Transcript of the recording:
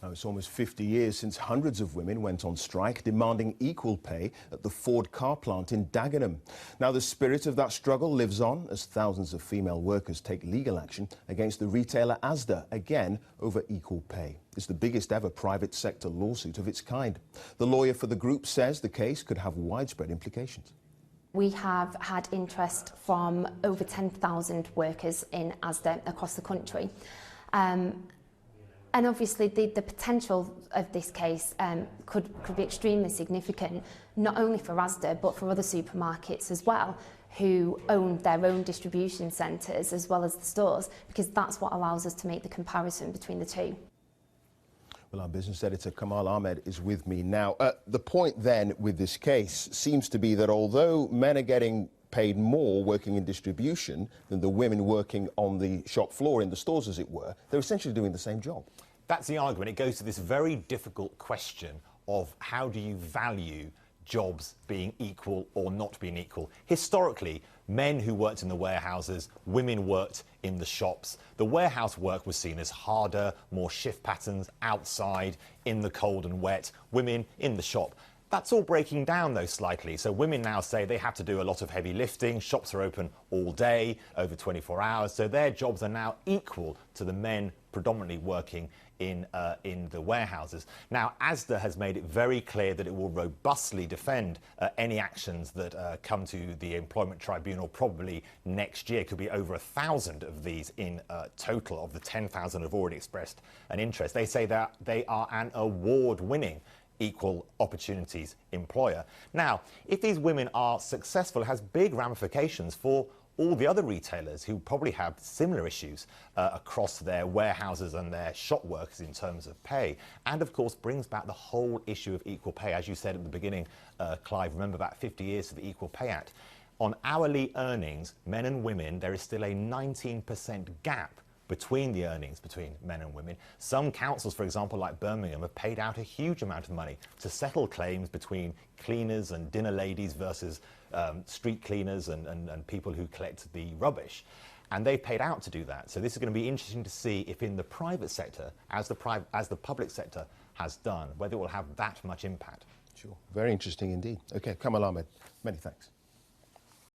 Now, it's almost 50 years since hundreds of women went on strike demanding equal pay at the Ford car plant in Dagenham. Now, the spirit of that struggle lives on as thousands of female workers take legal action against the retailer Asda, again over equal pay. It's the biggest ever private sector lawsuit of its kind. The lawyer for the group says the case could have widespread implications. We have had interest from over 10,000 workers in Asda across the country. And obviously the potential of this case could be extremely significant, not only for Asda but for other supermarkets as well, who own their own distribution centres as well as the stores, because that's what allows us to make the comparison between the two. Well, our business editor Kamal Ahmed is with me now. The point then with this case seems to be that although men are getting paid more working in distribution than the women working on the shop floor in the stores, as it were, they're essentially doing the same job. That's the argument. It goes to this very difficult question of how do you value jobs being equal or not being equal. Historically, men who worked in the warehouses, women worked in the shops. The warehouse work was seen as harder, more shift patterns outside, in the cold and wet, women in the shop. That's all breaking down, though, slightly. So women now say they have to do a lot of heavy lifting. Shops are open all day, over 24 hours. So their jobs are now equal to the men predominantly working in the warehouses. Now, Asda has made it very clear that it will robustly defend any actions that come to the employment tribunal probably next year. Could be over 1,000 of these in total of the 10,000 have already expressed an interest. They say that they are an award-winning equal opportunities employer. Now, if these women are successful, it has big ramifications for all the other retailers who probably have similar issues across their warehouses and their shop workers in terms of pay. And of course brings back the whole issue of equal pay. As you said at the beginning, Clive, remember about 50 years to the Equal Pay Act. On hourly earnings, men and women, there is still a 19% gap between the earnings between men and women. Some councils, for example, like Birmingham, have paid out a huge amount of money to settle claims between cleaners and dinner ladies versus street cleaners and people who collect the rubbish. And they've paid out to do that. So this is going to be interesting to see if in the private sector, as the public sector has done, whether it will have that much impact. Sure. Very interesting indeed. OK, Kamal Ahmed, many thanks.